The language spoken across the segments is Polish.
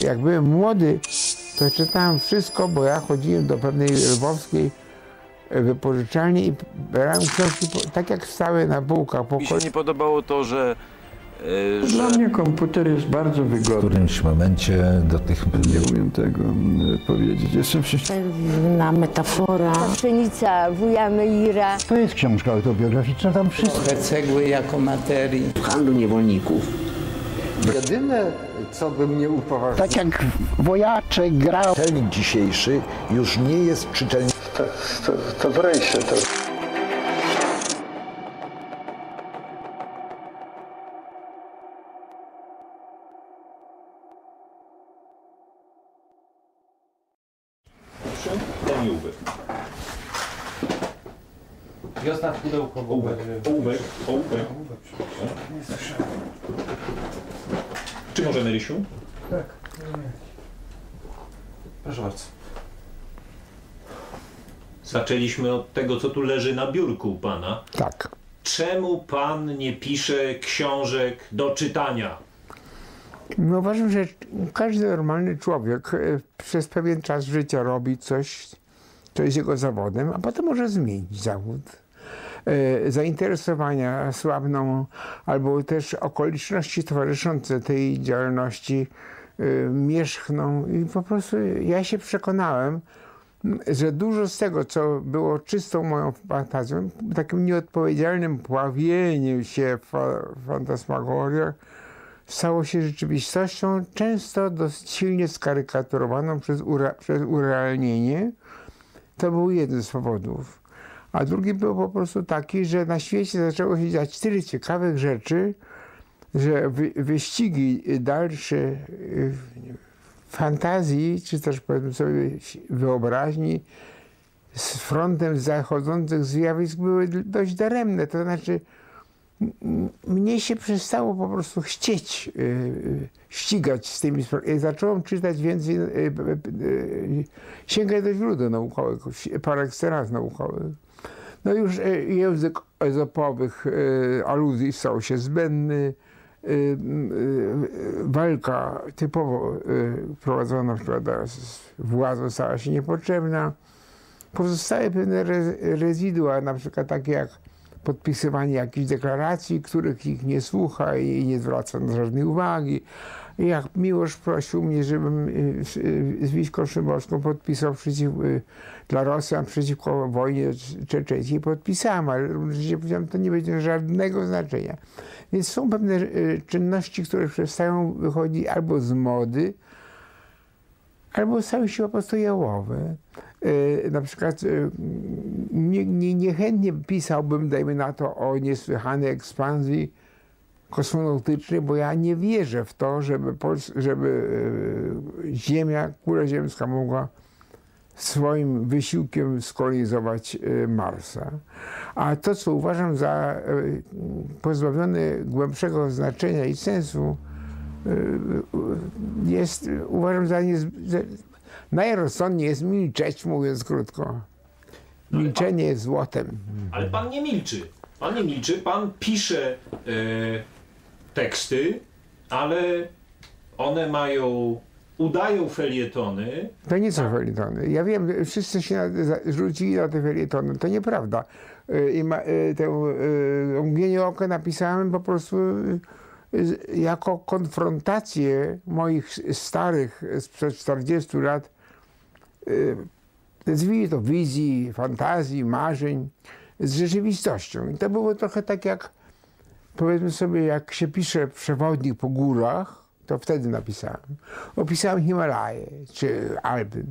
Jak byłem młody, to czytałem wszystko, bo ja chodziłem do pewnej lwowskiej wypożyczalni i brałem książki tak jak stały na półkach. Mi się nie podobało to, że Dla mnie komputer jest bardzo W wygodny. którymś momencie do tych... Nie umiem tego powiedzieć. Jestem Pewna metafora. Pszenica wuja Meira. To jest książka autobiograficzna, tam wszystko. Trochę cegły jako materii. W handlu niewolników. Jedyne, co by mnie upoważniało, Tak jak wojaczek grał. Czytelnik dzisiejszy już nie jest czytelnikiem. to w rejsie. To... Ten ołówek. wiosna w pudełko. Ołówek. Nie słyszałem. Czy możemy, Rysiu? Tak. Proszę bardzo. Zaczęliśmy od tego, co tu leży na biurku u pana. tak. Czemu pan nie pisze książek do czytania? No uważam, że każdy normalny człowiek przez pewien czas życia robi coś, co jest jego zawodem, a potem może zmienić zawód. Zainteresowania słabną, albo też okoliczności towarzyszące tej działalności mierzchną i po prostu ja się przekonałem, że dużo z tego, co było czystą moją fantazją, takim nieodpowiedzialnym pławieniem się w fantasmagoriach, stało się rzeczywistością, często dość silnie skarykaturowaną przez urealnienie. To był jeden z powodów. A drugi był po prostu taki, że na świecie zaczęło się dziać tyle ciekawych rzeczy, że wyścigi dalsze fantazji, czy też powiedzmy sobie wyobraźni z frontem zachodzących zjawisk były dość daremne. To znaczy mnie się przestało po prostu chcieć ścigać z tymi sprawami. Zacząłem czytać więcej, sięgać do źródeł naukowych, par excellence naukowych. No już język ezopowych aluzji stał się zbędny. Walka typowo prowadzona na przykład z władzą stała się niepotrzebna. Pozostały pewne rezydua, na przykład takie jak podpisywanie jakichś deklaracji, których ich nie słucha i nie zwraca na żadnej uwagi. Jak Miłosz prosił mnie, żebym z Wiśką Szymborską podpisał dla Rosjan przeciwko wojnie czeczeńskiej, podpisałem, ale równocześnie powiedziałem, to nie będzie żadnego znaczenia. Więc są pewne czynności, które przestają wychodzić albo z mody, albo stały się po prostu jałowe. Na przykład niechętnie pisałbym, dajmy na to, o niesłychanej ekspansji kosmonautycznej, bo ja nie wierzę w to, żeby Ziemia, kula ziemska mogła swoim wysiłkiem skolonizować Marsa. A to, co uważam za pozbawione głębszego znaczenia i sensu, uważam za najrozsądniej jest milczeć, mówiąc krótko. Milczenie jest złotem. Ale pan nie milczy. Pan nie milczy, pan pisze teksty, ale one udają felietony. To nie są felietony. Ja wiem, wszyscy się rzucili na te felietony. To nieprawda. Tę Mgnienie oka napisałem po prostu jako konfrontację moich starych sprzed 40 lat, nazwijmy to wizji, fantazji, marzeń z rzeczywistością. I to było trochę tak jak, powiedzmy sobie, jak się pisze przewodnik po górach, to wtedy napisałem. Opisałem Himalaje czy Alpy.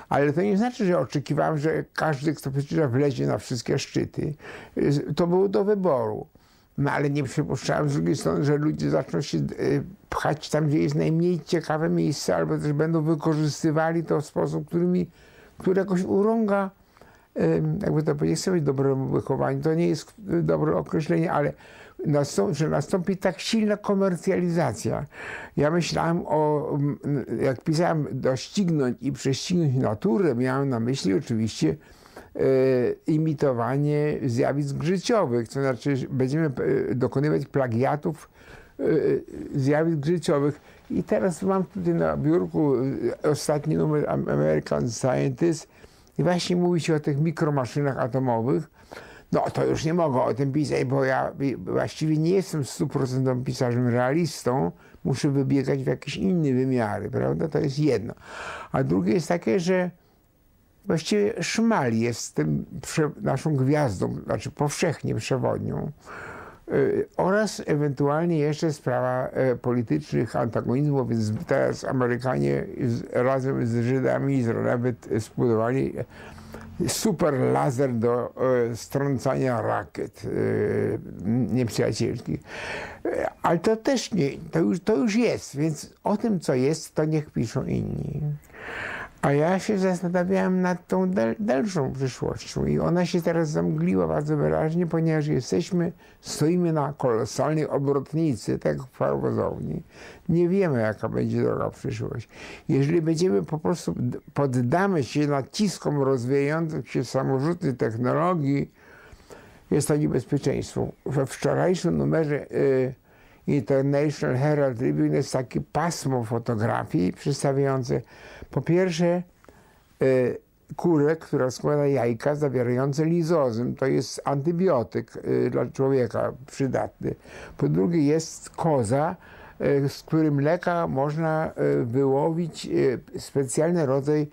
Ale to nie znaczy, że oczekiwałem, że każdy, kto przeczyta, wlezie na wszystkie szczyty. To było do wyboru. No ale nie przypuszczałem z drugiej strony, że ludzie zaczną się pchać tam, gdzie jest najmniej ciekawe miejsce, albo też będą wykorzystywali to w sposób, który jakoś urąga, jakby to powiedzieć, sobie dobremu wychowaniu. To nie jest dobre określenie, ale że nastąpi tak silna komercjalizacja. Ja myślałem jak pisałem doścignąć i prześcignąć naturę, miałem na myśli oczywiście imitowanie zjawisk życiowych, to znaczy będziemy dokonywać plagiatów zjawisk życiowych. I teraz mam tutaj na biurku ostatni numer American Scientist i właśnie mówi się o tych mikromaszynach atomowych. No to już nie mogę o tym pisać, bo ja właściwie nie jestem 100% pisarzem realistą. Muszę wybiegać w jakieś inne wymiary, prawda? To jest jedno. A drugie jest takie, że właściwie szmal jest tym naszą gwiazdą, znaczy powszechnie przewodnią. Oraz ewentualnie jeszcze sprawa politycznych antagonizmów, więc teraz Amerykanie razem z Żydami nawet zbudowali super laser do strącania rakiet nieprzyjacielskich. Ale to też nie, to już jest, więc o tym, co jest, to niech piszą inni. A ja się zastanawiałem nad tą dalszą przyszłością i ona się teraz zamgliła bardzo wyraźnie, ponieważ stoimy na kolosalnej obrotnicy, tak jak w parowozowni. Nie wiemy, jaka będzie droga przyszłość. Jeżeli będziemy po prostu, poddamy się naciskom rozwijających się samorzutnych technologii, jest to niebezpieczeństwo. We wczorajszym numerze International Herald Tribune jest takie pasmo fotografii przedstawiające po pierwsze kurę, która składa jajka zawierające lizozym. To jest antybiotyk dla człowieka przydatny. Po drugie jest koza, z którym mleka można wyłowić specjalny rodzaj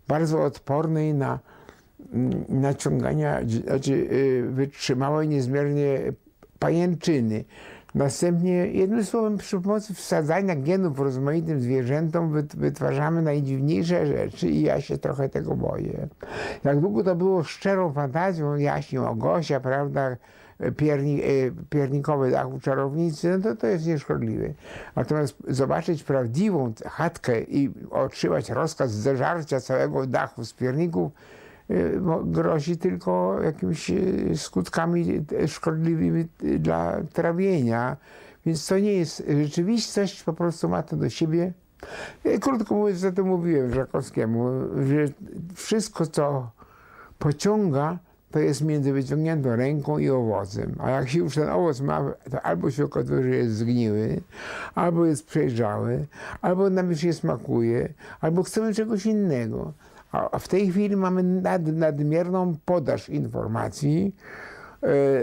bardzo odpornej na naciągania, znaczy wytrzymałej niezmiernie pajęczyny. Następnie, jednym słowem, przy pomocy wsadzania genów rozmaitym zwierzętom wytwarzamy najdziwniejsze rzeczy i ja się trochę tego boję. Jak długo to było szczerą fantazją, jaśnie Ogosia, prawda, piernikowy dach u czarownicy, no to jest nieszkodliwe. Natomiast zobaczyć prawdziwą chatkę i otrzymać rozkaz zeżarcia całego dachu z pierników, grozi tylko jakimiś skutkami szkodliwymi dla trawienia. Więc to nie jest rzeczywistość, po prostu ma to do siebie. Krótko mówiąc, za to mówiłem Żakowskiemu, że wszystko, co pociąga, to jest między wyciągniętą ręką i owocem. A jak się już ten owoc ma, to albo się okazuje, że jest zgniły, albo jest przejrzały, albo nam już nie smakuje, albo chcemy czegoś innego. A w tej chwili mamy nadmierną podaż informacji.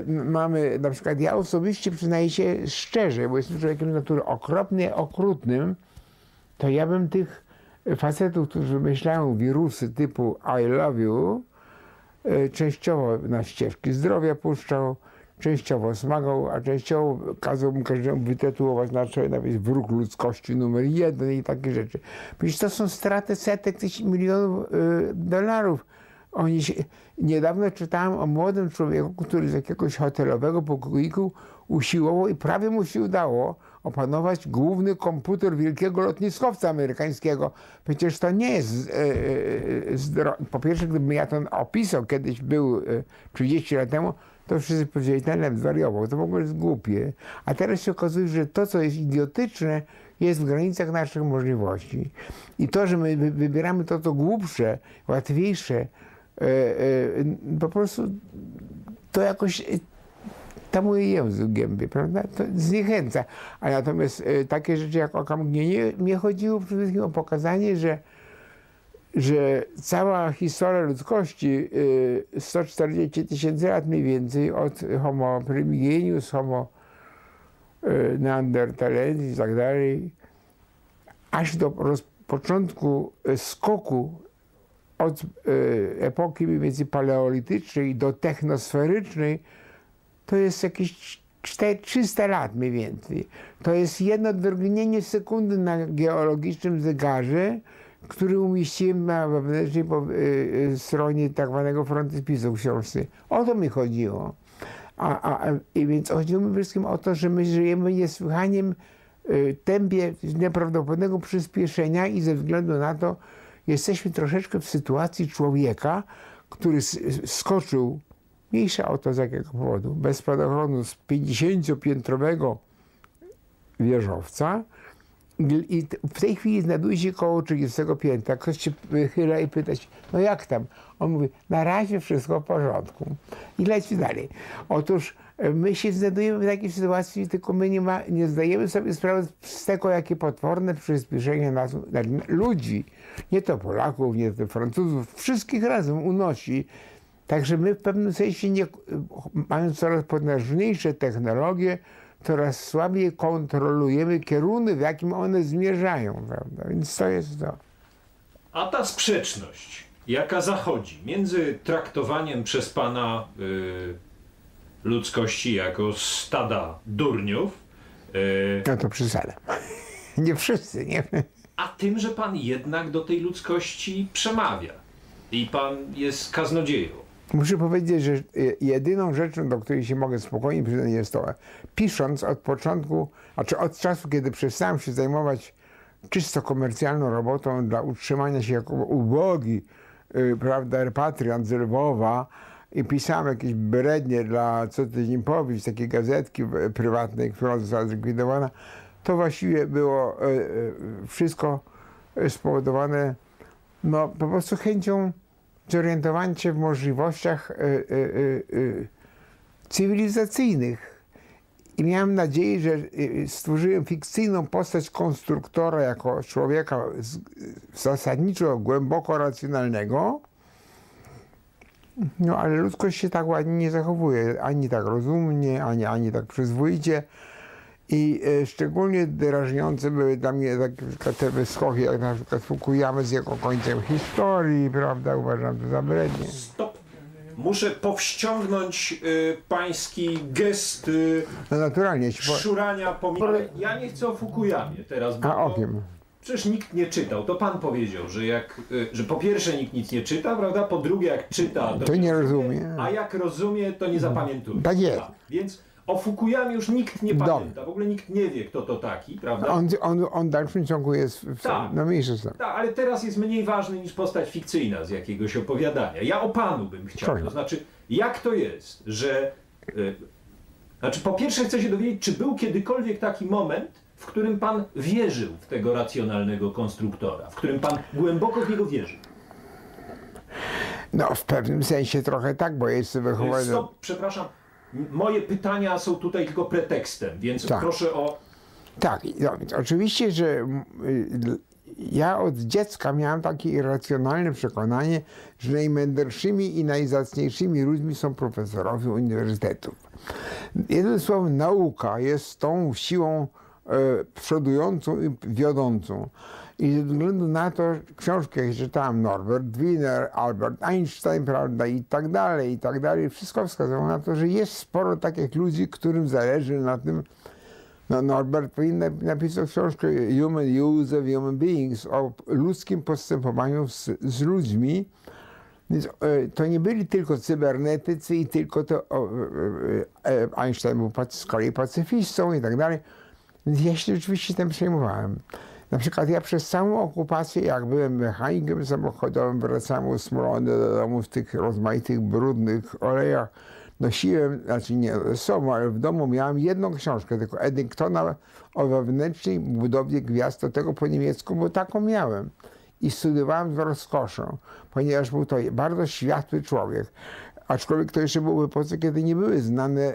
Mamy, na przykład ja osobiście przyznaję się szczerze, bo jestem człowiekiem natury okropnie okrutnym, to ja bym tych facetów, którzy wymyślają wirusy typu I love you, częściowo na ścieżki zdrowia puszczał, częściowo smagał, a częściowo kazał mu każdemu wytytułować na czele nawet wróg ludzkości numer 1 i takie rzeczy. Przecież to są straty setek milionów dolarów. Niedawno czytałem o młodym człowieku, który z jakiegoś hotelowego pokoiku usiłował i prawie mu się udało opanować główny komputer wielkiego lotniskowca amerykańskiego. Przecież to nie jest po pierwsze, gdybym ja to opisał, kiedyś był 30 lat temu, to wszyscy powiedzieli, ten zwariował, to w ogóle jest głupie. A teraz się okazuje, że to, co jest idiotyczne, jest w granicach naszych możliwości. I to, że my wybieramy to, co głupsze, łatwiejsze, po prostu to jakoś tamuje język w gębie, prawda? To zniechęca. A natomiast takie rzeczy jak okamgnienie, mnie chodziło przede wszystkim o pokazanie, że cała historia ludzkości, 140 000 lat mniej więcej, od Homo primigenius, Homo neanderthalensis i tak dalej, aż do początku skoku od epoki mniej więcej paleolitycznej do technosferycznej, to jest jakieś 300 lat mniej więcej. To jest jedno drgnienie sekundy na geologicznym zegarze, który umieściłem na wewnętrznej stronie tak zwanego frontyspisu książki. O to mi chodziło. I więc chodziło mi przede wszystkim o to, że my żyjemy w niesłychanym tempie nieprawdopodobnego przyspieszenia i ze względu na to jesteśmy troszeczkę w sytuacji człowieka, który skoczył, mniejsza o to z jakiego powodu, bez spadochronu z 50-piętrowego wieżowca I w tej chwili znajduje się koło 30 piętra. Ktoś się wychyla i pyta się, no jak tam? On mówi, na razie wszystko w porządku. I leci dalej. Otóż my się znajdujemy w takiej sytuacji, tylko my nie zdajemy sobie sprawy z tego, jakie potworne przyspieszenie nas, ludzi, nie to Polaków, nie to Francuzów, wszystkich razem unosi. Także my w pewnym sensie, mając coraz potężniejsze technologie, coraz słabiej kontrolujemy kierunek, w jakim one zmierzają, prawda? Więc to jest to. A ta sprzeczność, jaka zachodzi między traktowaniem przez pana ludzkości jako stada durniów, No to przesada. Nie wszyscy, nie? a tym, że pan jednak do tej ludzkości przemawia i pan jest kaznodzieją. Muszę powiedzieć, że jedyną rzeczą, do której się mogę spokojnie przyznać, jest to, pisząc od początku, znaczy od czasu, kiedy przestałem się zajmować czysto komercjalną robotą dla utrzymania się jako ubogi, prawda, repatriant z Lwowa i pisałem jakieś brednie dla Co Tydzień Powieść, takiej gazetki prywatnej, która została zlikwidowana, to właściwie było wszystko spowodowane no, po prostu chęcią zorientowania się w możliwościach cywilizacyjnych. I miałem nadzieję, że stworzyłem fikcyjną postać konstruktora jako człowieka zasadniczo głęboko racjonalnego. No ale ludzkość się tak ładnie nie zachowuje, ani tak rozumnie, ani tak przyzwoicie. I szczególnie drażniące były dla mnie takie te wyskoki, jak na przykład Fukuyamy z jego końcem historii, prawda? Uważam to za brednie. Stop! Muszę powściągnąć pański gest No naturalnie. szurania pomidorów. Ja nie chcę o Fukuyamie teraz, bo A o kim? przecież nikt nie czytał. To pan powiedział, że po pierwsze nikt nic nie czyta, prawda? Po drugie jak czyta, to nie rozumie. A jak rozumie, to nie zapamiętuje. Tak jest. Więc o Fukuyamie już nikt nie pamięta. W ogóle nikt nie wie, kto to taki, prawda? On w dalszym ciągu jest no mniejszy z tym. Tak, ale teraz jest mniej ważny niż postać fikcyjna z jakiegoś opowiadania. Ja o panu bym chciał. To znaczy, jak to jest, że... Znaczy, po pierwsze chcę się dowiedzieć, czy był kiedykolwiek taki moment, w którym pan wierzył w tego racjonalnego konstruktora, w którym pan głęboko w niego wierzył? No, w pewnym sensie trochę tak, bo jestem wychowany... Stop, przepraszam. Moje pytania są tutaj tylko pretekstem, więc tak. Proszę o... Tak, no, oczywiście, że ja od dziecka miałem takie irracjonalne przekonanie, że najmędrszymi i najzacniejszymi ludźmi są profesorowie uniwersytetów. Jednym słowem, nauka jest tą siłą przodującą i wiodącą. I ze względu na to książki, jak czytałem, Norbert Wiener, Albert Einstein, prawda, i tak dalej, wszystko wskazywało na to, że jest sporo takich ludzi, którym zależy na tym. No, Norbert Wiener napisał książkę Human Use of Human Beings, o ludzkim postępowaniu z ludźmi. Więc to nie byli tylko cybernetycy i tylko to Einstein był z kolei pacyfistą i tak dalej. Więc ja się oczywiście tym przejmowałem. Na przykład ja przez całą okupację, jak byłem mechanikiem samochodowym, wracałem usmolony do domu w tych rozmaitych, brudnych olejach, nosiłem, znaczy nie ze sobą, ale w domu miałem jedną książkę, tylko Eddingtona o wewnętrznej budowie gwiazd, do tego po niemiecku, bo taką miałem. I studiowałem z rozkoszą, ponieważ był to bardzo światły człowiek. Aczkolwiek to jeszcze było w epoce, kiedy nie były znane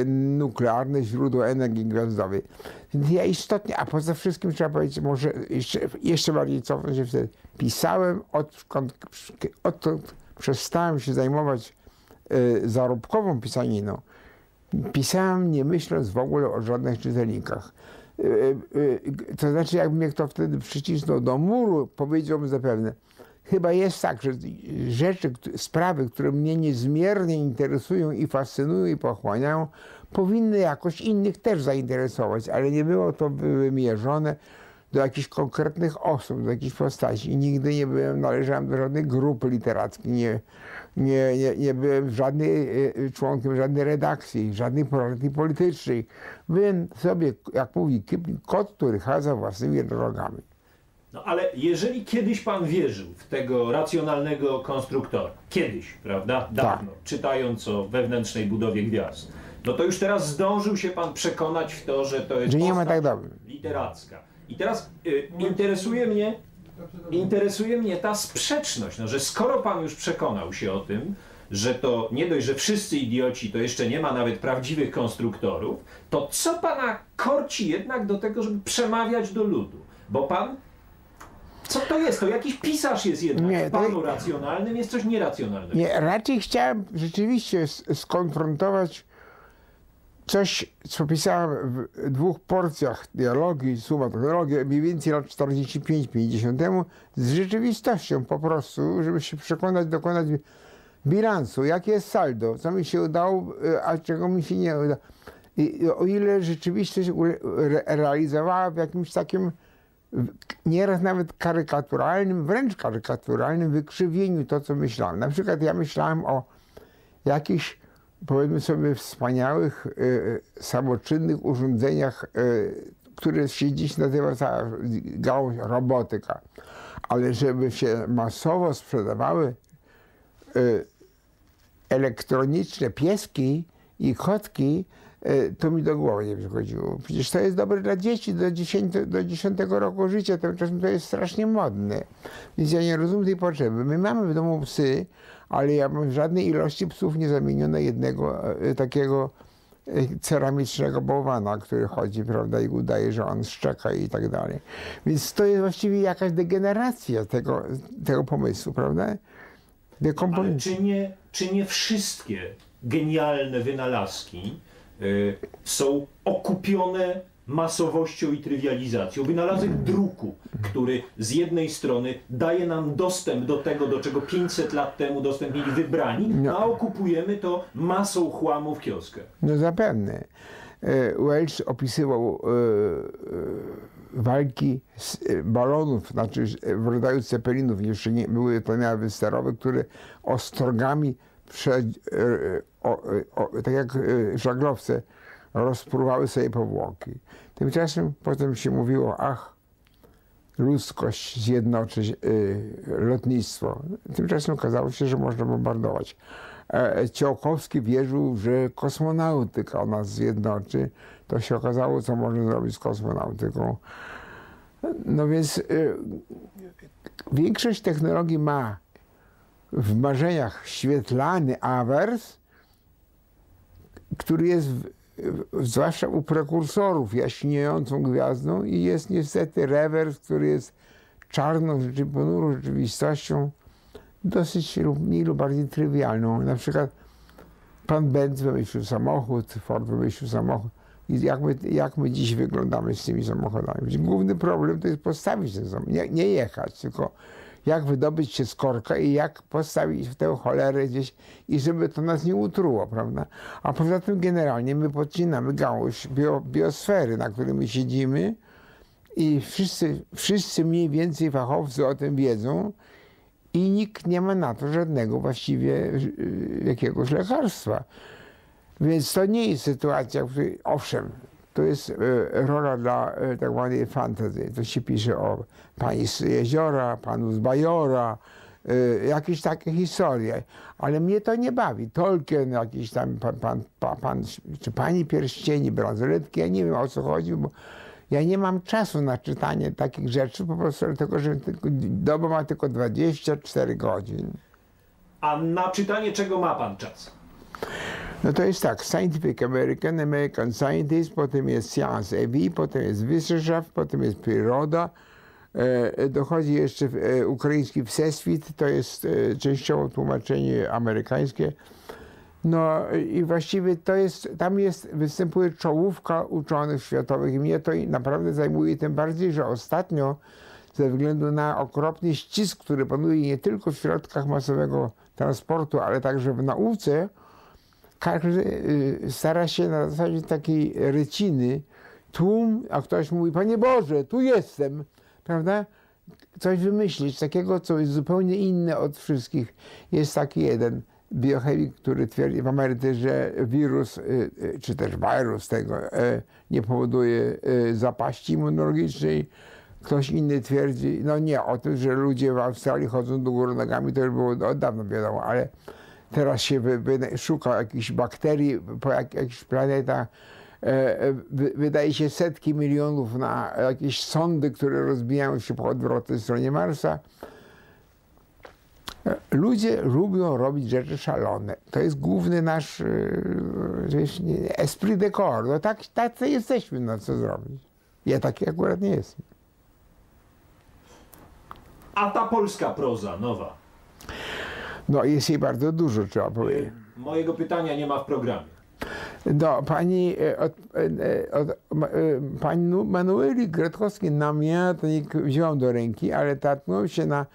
nuklearne źródła energii gwiazdowej. Więc ja istotnie, a poza wszystkim trzeba powiedzieć, może jeszcze bardziej cofnąć się wtedy. Pisałem, odkąd przestałem się zajmować zarobkową pisaniną. Pisałem nie myśląc w ogóle o żadnych czytelnikach. To znaczy, jakby mnie kto wtedy przycisnął do muru, powiedziałbym zapewne, chyba jest tak, że rzeczy, sprawy, które mnie niezmiernie interesują i fascynują i pochłaniają, powinny jakoś innych też zainteresować, ale nie było to wymierzone do jakichś konkretnych osób, do jakichś postaci. I nigdy nie należałem do żadnej grupy literackiej, nie byłem członkiem żadnej redakcji, żadnej partii politycznej. Byłem sobie, jak mówi Kipling, kot, który chadza własnymi drogami. No ale jeżeli kiedyś pan wierzył w tego racjonalnego konstruktora, kiedyś, prawda, dawno, tak, czytając o wewnętrznej budowie gwiazd, no to już teraz zdążył się pan przekonać w to, że to jest że nie ma tak dobrze literacka. I teraz interesuje mnie ta sprzeczność, no, że skoro pan już przekonał się o tym, że to nie dość, że wszyscy idioci, to jeszcze nie ma nawet prawdziwych konstruktorów, to co pana korci jednak do tego, żeby przemawiać do ludu? Bo pan, co to jest? To jakiś pisarz jest jednak. Nie, w panu racjonalnym jest coś nieracjonalnego. Nie, raczej chciałem rzeczywiście skonfrontować coś, co pisałem w 2 porcjach dialogii, suma technologii, mniej więcej lat 45-50 temu, z rzeczywistością po prostu, żeby się przekonać, dokonać bilansu, jakie jest saldo, co mi się udało, a czego mi się nie udało. I o ile rzeczywistość realizowała w jakimś takim, nieraz nawet karykaturalnym, wręcz karykaturalnym wykrzywieniu to, co myślałem. Na przykład ja myślałem o jakichś, powiedzmy sobie, wspaniałych, samoczynnych urządzeniach, które się dziś nazywa cała gałąź robotyka. Ale żeby się masowo sprzedawały elektroniczne pieski i kotki, to mi do głowy nie przychodziło. Przecież to jest dobre dla dzieci do 10 roku życia, tymczasem to jest strasznie modne. Więc ja nie rozumiem tej potrzeby. My mamy w domu psy, ale ja bym w żadnej ilości psów nie zamienił na jednego takiego ceramicznego bałwana, który chodzi, prawda, i udaje, że on szczeka i tak dalej. Więc to jest właściwie jakaś degeneracja tego pomysłu, prawda? Ale czy nie wszystkie genialne wynalazki są okupione masowością i trywializacją? Wynalazek druku, który z jednej strony daje nam dostęp do tego, do czego 500 lat temu dostęp mieli wybrani, a okupujemy to masą chłamu w kioskach. No zapewne. Welch opisywał walki z balonów, znaczy w rodzaju cepelinów, jeszcze nie były to nawy sterowe, które ostrogami, tak jak żaglowce, rozpruwały sobie powłoki. Tymczasem potem się mówiło, ach, ludzkość zjednoczy lotnictwo. Tymczasem okazało się, że można bombardować. Ciałkowski wierzył, że kosmonautyka nas zjednoczy. To się okazało, co można zrobić z kosmonautyką. No więc większość technologii ma w marzeniach świetlany awers, który jest zwłaszcza u prekursorów jaśniejącą gwiazdą, i jest niestety rewers, który jest czarną, ponurą rzeczywistością, dosyć mniej lub bardziej trywialną. Na przykład pan Benz wymyślił samochód, Ford wymyślił samochód. I jak my dziś wyglądamy z tymi samochodami? Główny problem to jest postawić ten samochód, nie jechać, tylko jak wydobyć się z korka i jak postawić w tę cholerę gdzieś i żeby to nas nie utruło, prawda? A poza tym generalnie my podcinamy gałąź biosfery, na której my siedzimy, i wszyscy mniej więcej fachowcy o tym wiedzą i nikt nie ma na to żadnego właściwie jakiegoś lekarstwa. Więc to nie jest sytuacja, w której, owszem, to jest rola dla tak zwanej fantasy. To się pisze o pani z jeziora, panu z bajora, jakieś takie historie. Ale mnie to nie bawi. Tolkien, jakiś tam pan czy pani pierścieni, bransoletki, ja nie wiem, o co chodzi, bo ja nie mam czasu na czytanie takich rzeczy, po prostu dlatego, że doba ma tylko 24 godzin. A na czytanie czego ma pan czas? No to jest tak, Scientific American, American Scientist, potem jest Science et Vie, potem jest Wissenschaft, potem jest Przyroda, dochodzi jeszcze ukraiński Wszechświat, to jest częściowo tłumaczenie amerykańskie. No i właściwie to jest, występuje czołówka uczonych światowych i mnie to naprawdę zajmuje, tym bardziej, że ostatnio ze względu na okropny ścisk, który panuje nie tylko w środkach masowego transportu, ale także w nauce, każdy stara się na zasadzie takiej ryciny, tłum, a ktoś mówi, Panie Boże, tu jestem, prawda? Coś wymyślić, takiego, co jest zupełnie inne od wszystkich. Jest taki jeden biochemik, który twierdzi w Ameryce, że wirus, czy też wirus tego nie powoduje zapaści immunologicznej. Ktoś inny twierdzi, no nie, o tym, że ludzie w Australii chodzą do góry nogami, to już było od dawna wiadomo, ale teraz się szuka jakichś bakterii po jakichś planetach, wydaje się setki milionów na jakieś sondy, które rozbijają się po odwrotnej stronie Marsa. Ludzie lubią robić rzeczy szalone. To jest główny nasz esprit de corps. No tacy jesteśmy, no co zrobić. Ja taki akurat nie jestem. A ta polska proza nowa? No jest jej bardzo dużo, trzeba powiedzieć. Mojego pytania nie ma w programie. No, pani Manueli Gretkowskiej namiętnik wziąłem do ręki, ale natknąłem się na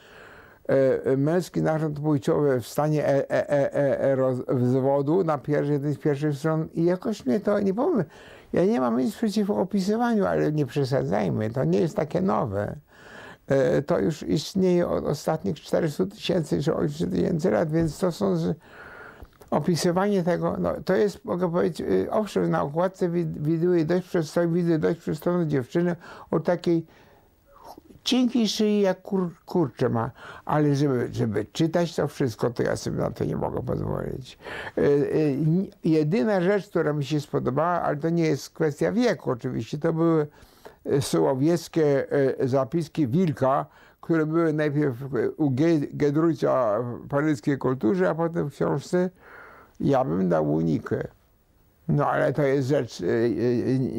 męski narząd płciowy w stanie rozwodu na jednej z pierwszych stron i jakoś mnie to, nie powiem, ja nie mam nic przeciwko opisywaniu, ale nie przesadzajmy, to nie jest takie nowe. To już istnieje od ostatnich 400 000 czy 800 000 lat, więc to są opisywanie tego, no, to jest, mogę powiedzieć, owszem, na okładce widzę dość przystojną dziewczynę o takiej cienkiej szyi jak kurczę ma, ale żeby czytać to wszystko, to ja sobie na to nie mogę pozwolić. Jedyna rzecz, która mi się spodobała, ale to nie jest kwestia wieku oczywiście, to były sołowieckie zapiski Wilka, które były najpierw u Giedrucia w paryskiej kulturze, a potem w książce ja bym dał Unikę. No ale to jest rzecz,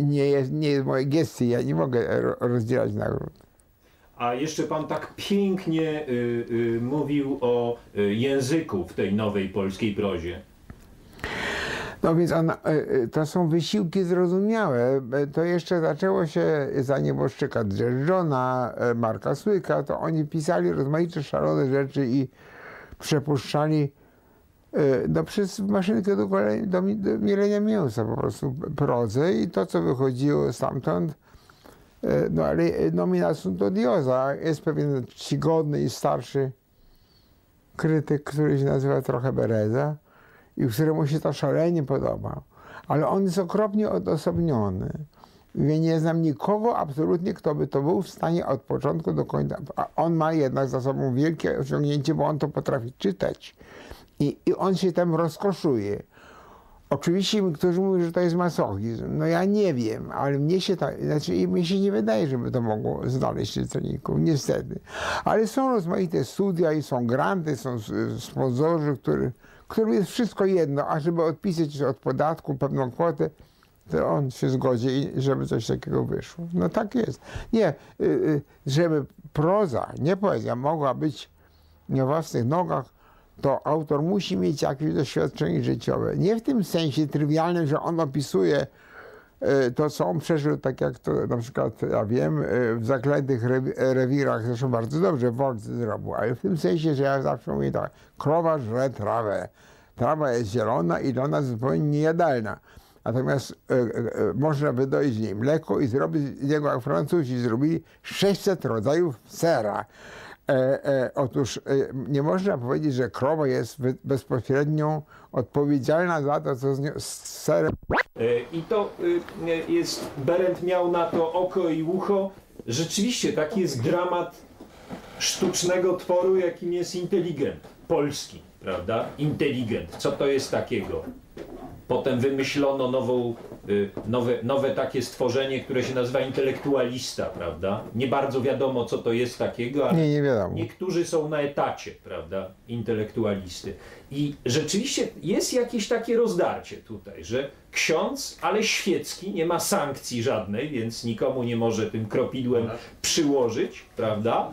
nie jest moje gesty, ja nie mogę rozdzielać nagród. A jeszcze pan tak pięknie mówił o języku w tej nowej polskiej prozie. No więc to są wysiłki zrozumiałe. To jeszcze zaczęło się za nieboszczyka Drzeżdżona, Marka Słyka, to oni pisali rozmaite szalone rzeczy i przepuszczali no, przez maszynkę do mielenia mięsa po prostu prozę i to, co wychodziło stamtąd, no ale nominacją do Dioza jest pewien czcigodny i starszy krytyk, który się nazywa trochę Bereza i któremu się to szalenie podoba, ale on jest okropnie odosobniony. Ja nie znam nikogo absolutnie, kto by to był w stanie od początku do końca. A on ma jednak za sobą wielkie osiągnięcie, bo on to potrafi czytać i on się tam rozkoszuje. Oczywiście niektórzy mówią, że to jest masochizm. No ja nie wiem, ale mnie się nie wydaje, żeby to mogło znaleźć czytelników, niestety. Ale są rozmaite studia i są granty, są sponsorzy, którym jest wszystko jedno, a żeby odpisać od podatku pewną kwotę, to on się zgodzi, żeby coś takiego wyszło. No tak jest. Nie, żeby proza, nie poezja, mogła być na własnych nogach, to autor musi mieć jakieś doświadczenie życiowe. Nie w tym sensie trywialnym, że on opisuje to, co on przeżył, tak jak to na przykład, ja wiem, w Zaklętych rewirach, zresztą bardzo dobrze Wort zrobił, ale w tym sensie, że ja zawsze mówię tak, krowa żre trawę. Trawa jest zielona i ona zupełnie niejadalna. Natomiast można wydoić z niej mleko i zrobić z niego, jak Francuzi zrobili, 600 rodzajów sera. Otóż nie można powiedzieć, że krowa jest bezpośrednio odpowiedzialna za to, co z serem. I to jest, Berendt miał na to oko i ucho. Rzeczywiście taki jest dramat sztucznego tworu, jakim jest inteligent. Polski, prawda? Inteligent. Co to jest takiego? Potem wymyślono nowe takie stworzenie, które się nazywa intelektualista, prawda? Nie bardzo wiadomo, co to jest takiego, ale nie wiadomo. Niektórzy są na etacie, prawda, intelektualisty. I rzeczywiście jest jakieś takie rozdarcie tutaj, że ksiądz, ale świecki, nie ma sankcji żadnej, więc nikomu nie może tym kropidłem przyłożyć, prawda?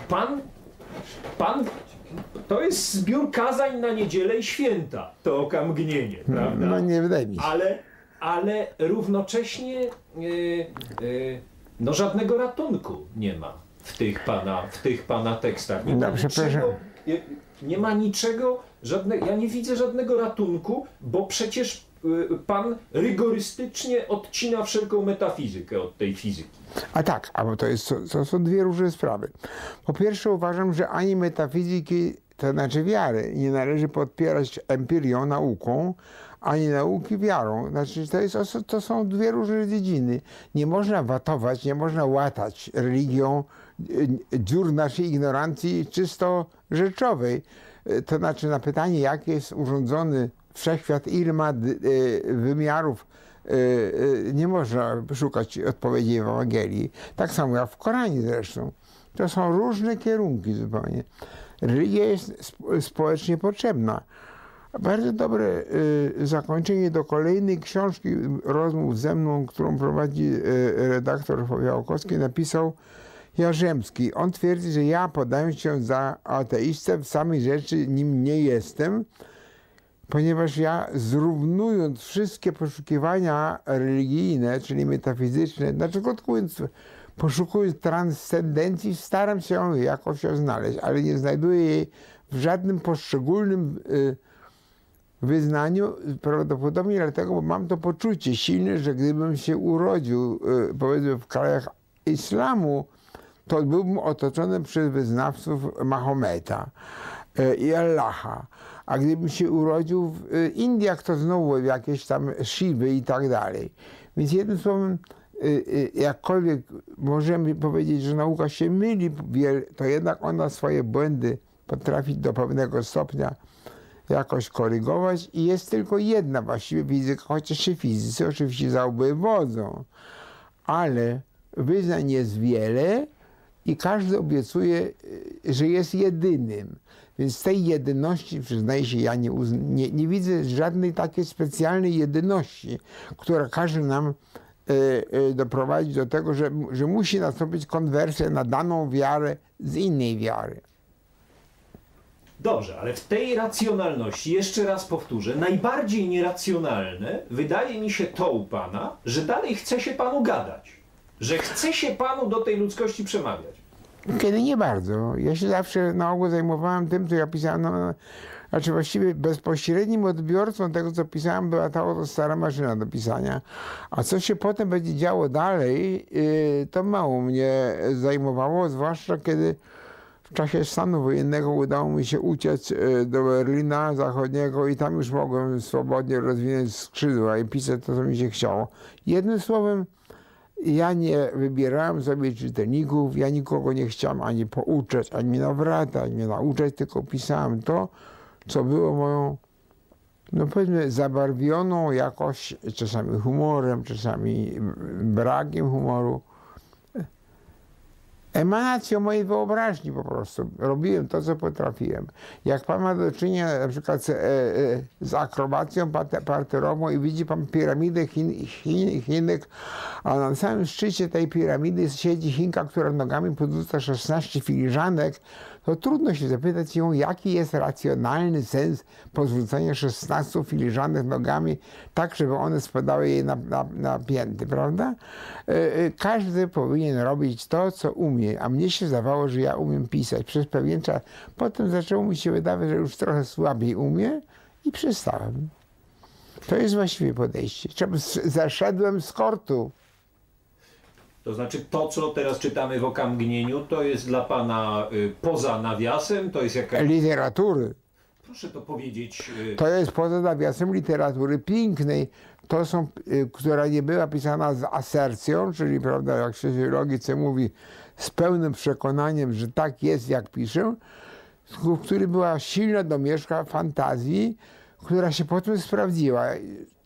Pan to jest zbiór kazań na niedzielę i święta, to oka mgnienie, prawda? No nie wydaje mi się. Ale równocześnie no żadnego ratunku nie ma w tych pana tekstach. Nie ma niczego, ja nie widzę żadnego ratunku, bo przecież pan rygorystycznie odcina wszelką metafizykę od tej fizyki. A tak, bo to są dwie różne sprawy. Po pierwsze uważam, że ani metafizyki, to znaczy wiary, nie należy podpierać empirią, nauką, ani nauki wiarą. Znaczy to są dwie różne dziedziny. Nie można watować, nie można łatać religią dziur naszej ignorancji czysto rzeczowej. To znaczy na pytanie, jak jest urządzony wszechświat, ile ma wymiarów nie można szukać odpowiedzi w Ewangelii. Tak samo jak w Koranie zresztą. To są różne kierunki zupełnie. Religia jest społecznie potrzebna. Bardzo dobre zakończenie do kolejnej książki rozmów ze mną, którą prowadzi redaktor Fiałkowski, napisał Jarzemski. On twierdzi, że ja, podając się za ateistę, w samej rzeczy nim nie jestem, ponieważ ja, zrównując wszystkie poszukiwania religijne, czyli metafizyczne, znaczy krótko mówiąc, poszukując transcendencji, staram się ją jakoś znaleźć, ale nie znajduję jej w żadnym poszczególnym wyznaniu, prawdopodobnie dlatego, bo mam to poczucie silne, że gdybym się urodził, powiedzmy, w krajach islamu, to byłbym otoczony przez wyznawców Mahometa i Allaha. A gdybym się urodził w Indiach, to znowu jakieś tam Shiwy i tak dalej. Więc jednym słowem, jakkolwiek możemy powiedzieć, że nauka się myli, to jednak ona swoje błędy potrafi do pewnego stopnia jakoś korygować i jest tylko jedna właściwie fizyka, chociaż się fizycy oczywiście za oboje wodzą. Ale wyznań jest wiele i każdy obiecuje, że jest jedynym. Więc z tej jedyności, przyznaję się, ja nie widzę żadnej takiej specjalnej jedyności, która każe nam doprowadzić do tego, że musi nastąpić konwersja na daną wiarę z innej wiary. Dobrze, ale w tej racjonalności, jeszcze raz powtórzę, najbardziej nieracjonalne wydaje mi się to u pana, że dalej chce się panu gadać. Że chce się panu do tej ludzkości przemawiać. Kiedy nie bardzo. Ja się zawsze na ogół zajmowałem tym, co ja pisałem. Znaczy właściwie bezpośrednim odbiorcą tego, co pisałem, była ta oto stara maszyna do pisania. A co się potem będzie działo dalej, to mało mnie zajmowało, zwłaszcza kiedy w czasie stanu wojennego udało mi się uciec do Berlina Zachodniego i tam już mogłem swobodnie rozwinąć skrzydła i pisać to, co mi się chciało. Jednym słowem, ja nie wybierałem sobie czytelników, ja nikogo nie chciałem ani pouczać, ani mnie nawracać, ani mnie nauczać, tylko pisałem to, co było moją, no powiedzmy, zabarwioną jakoś, czasami humorem, czasami brakiem humoru, emanacją mojej wyobraźni po prostu. Robiłem to, co potrafiłem. Jak pan ma do czynienia na przykład z akrobacją parterową i widzi pan piramidę Chinek, a na samym szczycie tej piramidy siedzi Chinka, która nogami podrzuca 16 filiżanek, to trudno się zapytać ją, jaki jest racjonalny sens podrzucenia 16 filiżanek nogami, tak, żeby one spadały jej na pięty, prawda? Każdy powinien robić to, co umie, a mnie się zdawało, że ja umiem pisać przez pewien czas. Potem zaczęło mi się wydawać, że już trochę słabiej umiem i przestałem. To jest właściwie podejście. Zaszedłem z kortu. To znaczy to, co teraz czytamy w Okamgnieniu, to jest dla pana poza nawiasem, to jest jakaś... Literatury. Proszę to powiedzieć. To jest poza nawiasem literatury pięknej, to są, która nie była pisana z asercją, czyli, prawda, jak się w logice mówi, z pełnym przekonaniem, że tak jest, jak piszę, w której była silna domieszka fantazji, która się potem sprawdziła.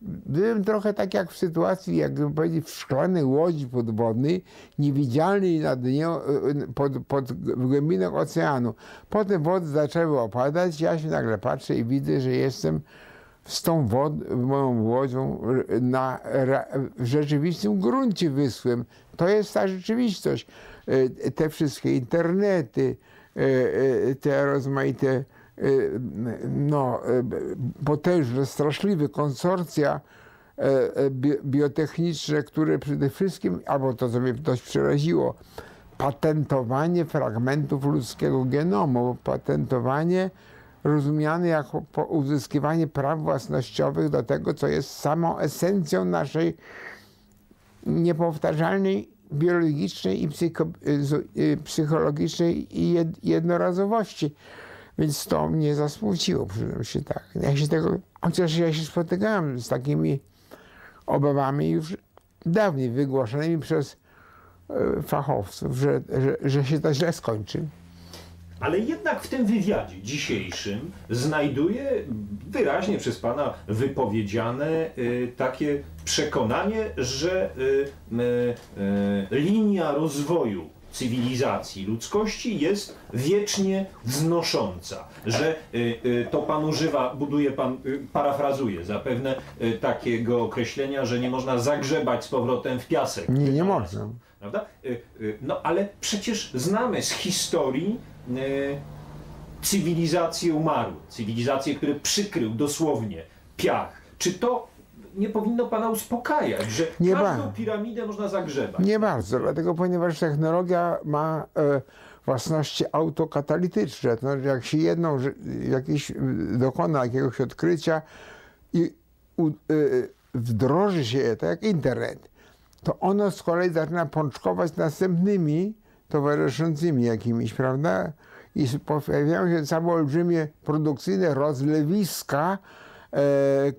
Byłem trochę tak jak w sytuacji, jakbym powiedział, w szklanej łodzi podwodnej, niewidzialnej na dnie, w głębinach oceanu. Potem wody zaczęły opadać, ja się nagle patrzę i widzę, że jestem z tą moją łodzią w rzeczywistym gruncie wyschłym. To jest ta rzeczywistość. Te wszystkie internety, te rozmaite potężne, straszliwe konsorcja biotechniczne, które przede wszystkim, albo to, co mnie dość przeraziło, patentowanie fragmentów ludzkiego genomu, patentowanie rozumiane jako uzyskiwanie praw własnościowych do tego, co jest samą esencją naszej niepowtarzalnej biologicznej i psychologicznej jednorazowości. Więc to mnie zasmuciło, przyznam się tak. Chociaż ja się spotykałem z takimi obawami już dawniej wygłaszanymi przez fachowców, że się to źle skończy. Ale jednak w tym wywiadzie dzisiejszym znajduje wyraźnie przez pana wypowiedziane takie przekonanie, że linia rozwoju cywilizacji ludzkości jest wiecznie wznosząca, że to pan używa, buduje pan, parafrazuje zapewne takiego określenia, że nie można zagrzebać z powrotem w piasek. Nie można. Prawda? No ale przecież znamy z historii cywilizacje umarłe, cywilizacje, które przykrył dosłownie piach. Czy to nie powinno pana uspokajać, że każdą piramidę można zagrzebać? Nie bardzo, dlatego ponieważ technologia ma własności autokatalityczne. To znaczy, jak się dokona jakiegoś odkrycia i wdroży się je, tak jak internet, to ono z kolei zaczyna pączkować następnymi towarzyszącymi jakimiś, prawda? I pojawiają się całe olbrzymie produkcyjne rozlewiska,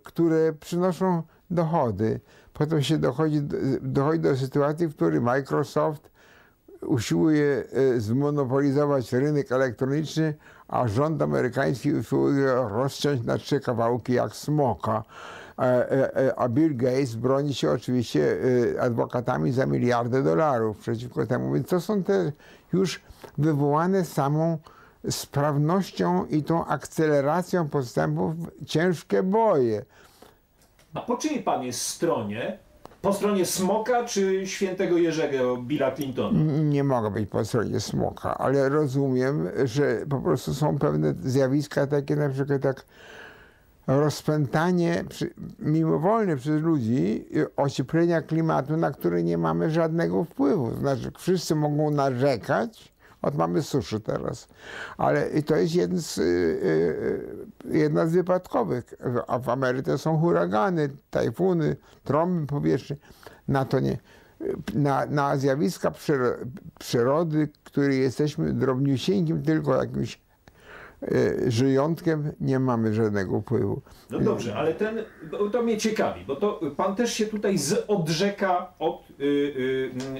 które przynoszą dochody. Potem się dochodzi do sytuacji, w której Microsoft usiłuje zmonopolizować rynek elektroniczny, a rząd amerykański usiłuje rozciąć na 3 kawałki jak smoka. A Bill Gates broni się oczywiście adwokatami za miliardy dolarów przeciwko temu. Więc to są te już wywołane samą sprawnością i tą akceleracją postępów ciężkie boje. A po czyjej pan jest stronie? Po stronie smoka czy świętego Jerzego Billa Clintona? Nie mogę być po stronie smoka, ale rozumiem, że po prostu są pewne zjawiska takie, na przykład jak rozpętanie mimowolne przez ludzi ocieplenia klimatu, na które nie mamy żadnego wpływu. Znaczy wszyscy mogą narzekać, mamy suszę teraz, ale to jest jedna z wypadkowych. A w Ameryce są huragany, tajfuny, trąby powietrzne. Na zjawiska przyrody, której jesteśmy drobniusieńkim tylko jakimś żyjątkiem, nie mamy żadnego wpływu. No dobrze, ale to mnie ciekawi, bo to pan też się tutaj odrzeka od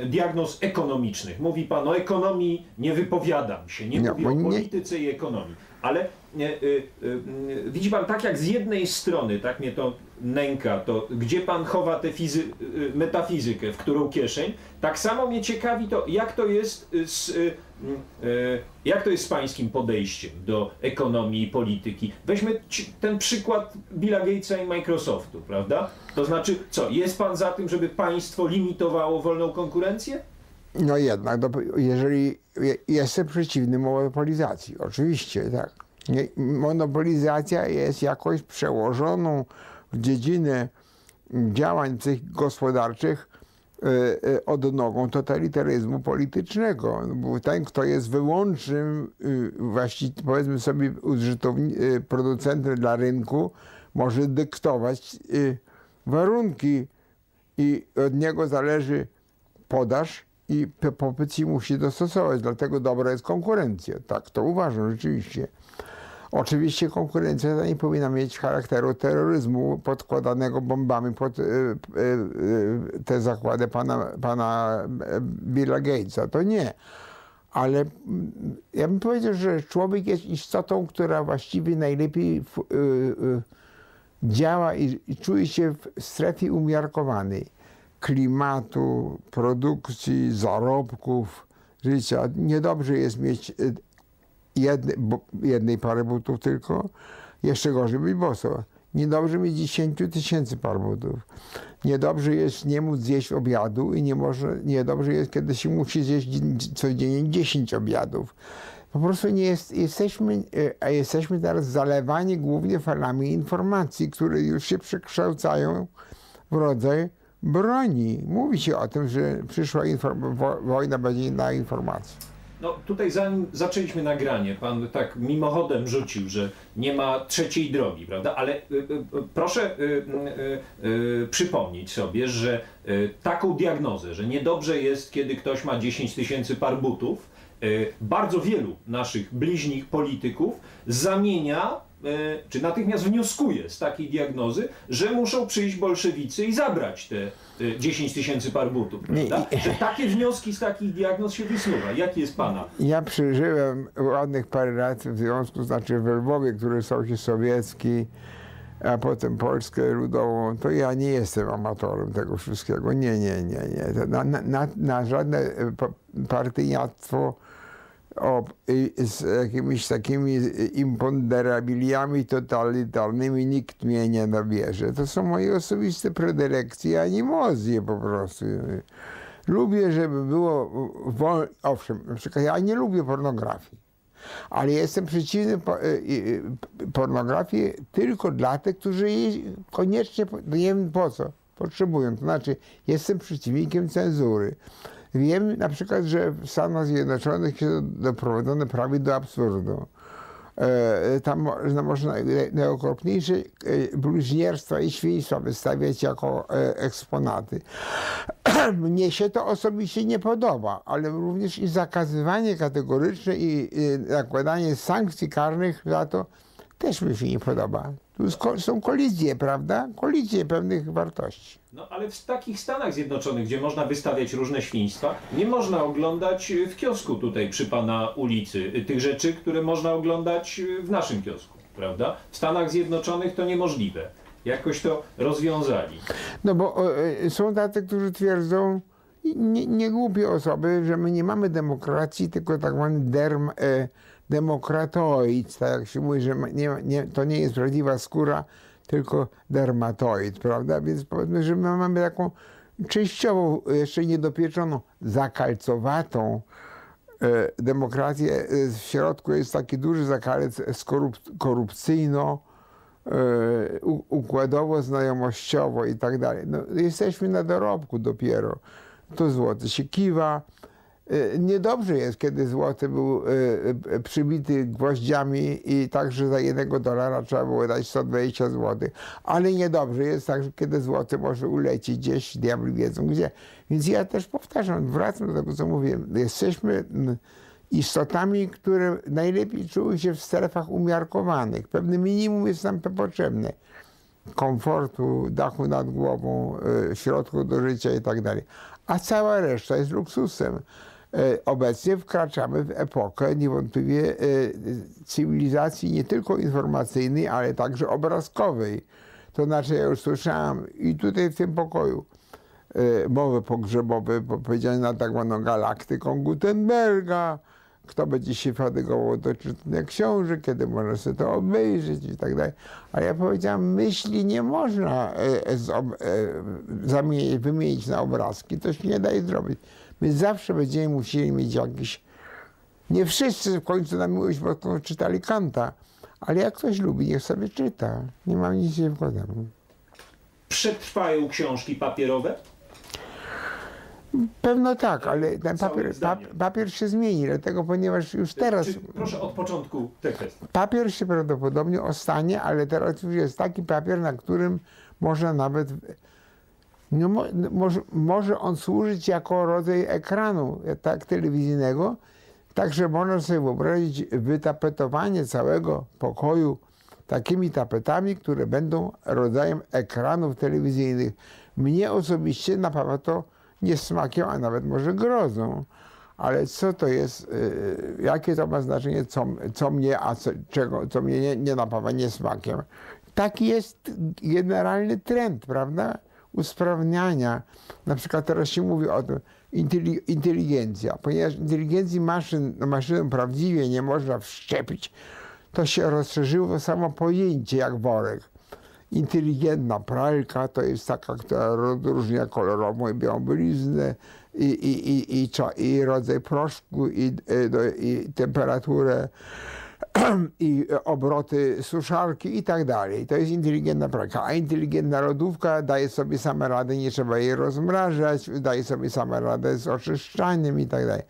diagnoz ekonomicznych. Mówi pan o ekonomii, nie wypowiadam się, nie mówię o polityce i ekonomii. Ale widzi pan, tak jak z jednej strony, tak mnie to nęka, to gdzie pan chowa tę metafizykę, w którą kieszeń, tak samo mnie ciekawi to, jak to jest z pańskim podejściem do ekonomii i polityki. Weźmy ten przykład Billa Gatesa i Microsoftu, prawda? To znaczy, co, jest pan za tym, żeby państwo limitowało wolną konkurencję? No jednak, jeżeli jestem przeciwny monopolizacji, oczywiście, tak. Monopolizacja jest jakoś przełożoną w dziedzinę działań gospodarczych odnogą totalitaryzmu politycznego. Bo ten, kto jest wyłącznym, właściwie powiedzmy sobie, producentem dla rynku, może dyktować warunki i od niego zależy podaż i popyt musi dostosować. Dlatego dobra jest konkurencja. Tak, to uważam rzeczywiście. Oczywiście konkurencja ta nie powinna mieć charakteru terroryzmu podkładanego bombami pod te zakłady pana Billa Gatesa. To nie. Ale ja bym powiedział, że człowiek jest istotą, która właściwie najlepiej działa i czuje się w strefie umiarkowanej klimatu, produkcji, zarobków, życia. Niedobrze jest mieć jednej pary butów tylko, jeszcze gorzej być boso. Niedobrze mieć 10 000 par butów. Niedobrze jest nie móc zjeść obiadu i niedobrze jest, kiedy się musi zjeść codziennie 10 obiadów. Po prostu jesteśmy teraz zalewani głównie falami informacji, które już się przekształcają w rodzaj broni. Mówi się o tym, że przyszła wojna będzie na informacji. No tutaj zanim zaczęliśmy nagranie, pan tak mimochodem rzucił, że nie ma trzeciej drogi, prawda? Ale proszę przypomnieć sobie, że taką diagnozę, że niedobrze jest, kiedy ktoś ma 10 000 par butów, bardzo wielu naszych bliźnich polityków zamienia czy natychmiast wnioskuje z takiej diagnozy, że muszą przyjść bolszewicy i zabrać te 10 tysięcy par butów, prawda? Że takie wnioski z takich diagnoz się wysuwa. Jaki jest pana? Ja przeżyłem ładnych parę lat w związku, znaczy w Lwowie, który Sojusz Sowiecki, a potem Polskę Ludową, to ja nie jestem amatorem tego wszystkiego. Nie. Na żadne partyjactwo z jakimiś takimi imponderabiliami totalitarnymi nikt mnie nie nabierze. To są moje osobiste predylekcje, animozje po prostu. Lubię, żeby było wolne. Owszem, na przykład ja nie lubię pornografii, ale jestem przeciwny pornografii tylko dla tych, którzy jej koniecznie, nie wiem po co, potrzebują. To znaczy, jestem przeciwnikiem cenzury. Wiem na przykład, że w Stanach Zjednoczonych jest doprowadzone prawie do absurdu. Tam można najokropniejsze bluźnierstwa i świństwa wystawiać jako eksponaty. Mnie się to osobiście nie podoba, ale również i zakazywanie kategoryczne i nakładanie sankcji karnych za to też mi się nie podoba. Tu są kolizje, prawda? Kolizje pewnych wartości. No ale w takich Stanach Zjednoczonych, gdzie można wystawiać różne świństwa, nie można oglądać w kiosku tutaj przy pana ulicy tych rzeczy, które można oglądać w naszym kiosku, prawda? W Stanach Zjednoczonych to niemożliwe. Jakoś to rozwiązali. No bo są tacy, którzy twierdzą, nie głupie osoby, że my nie mamy demokracji, tylko tak zwany demokratoid, tak jak się mówi, że to nie jest prawdziwa skóra, tylko dermatoid, prawda? Więc powiedzmy, że my mamy taką częściowo jeszcze niedopieczoną, zakalcowatą demokrację. W środku jest taki duży zakalec korupcyjno, układowo, znajomościowo i tak dalej. No, jesteśmy na dorobku dopiero. To złoty się kiwa. Niedobrze jest, kiedy złoty był przybity gwoździami i także za $1 trzeba było dać 120 zł. Ale niedobrze jest także, kiedy złoty może ulecieć gdzieś, diabli wiedzą gdzie. Więc ja też powtarzam, wracam do tego, co mówiłem. Jesteśmy istotami, które najlepiej czuły się w strefach umiarkowanych. Pewne minimum jest nam to potrzebne. Komfortu, dachu nad głową, środku do życia i tak dalej. A cała reszta jest luksusem. Obecnie wkraczamy w epokę niewątpliwie cywilizacji nie tylko informacyjnej, ale także obrazkowej. To znaczy, ja już słyszałem i tutaj w tym pokoju mowy pogrzebowe powiedziane na tak zwaną galaktyką Gutenberga, kto będzie się fatygował do czytania książek, kiedy można sobie to obejrzeć i tak dalej. A ja powiedziałem, myśli nie można wymienić na obrazki, to się nie daje zrobić. My zawsze będziemy musieli mieć jakiś... Nie wszyscy w końcu na miłość boską czytali Kanta, ale jak ktoś lubi, niech sobie czyta. Nie mam nic przeciwko. Przetrwają książki papierowe? Pewno tak, ale ten papier się zmieni, dlatego ponieważ już teraz... Proszę od początku tę kwestię. Papier się prawdopodobnie ostanie, ale teraz już jest taki papier, na którym można nawet... No, może on służyć jako rodzaj ekranu tak, telewizyjnego, tak że można sobie wyobrazić wytapetowanie całego pokoju takimi tapetami, które będą rodzajem ekranów telewizyjnych. Mnie osobiście napawa to niesmakiem, a nawet może grozą. Ale co to jest, jakie to ma znaczenie, co mnie, co mnie nie napawa niesmakiem. Taki jest generalny trend, prawda? Usprawniania. Na przykład teraz się mówi o tym, inteligencja. Ponieważ inteligencji maszynom prawdziwie nie można wszczepić, to się rozszerzyło samo pojęcie jak worek. Inteligentna pralka to jest taka, która rozróżnia kolorową i białą bieliznę i rodzaj proszku i temperaturę i obroty suszarki i tak dalej. To jest inteligentna pralka. A inteligentna lodówka daje sobie sama radę, nie trzeba jej rozmrażać, daje sobie sama radę z oczyszczaniem i tak dalej.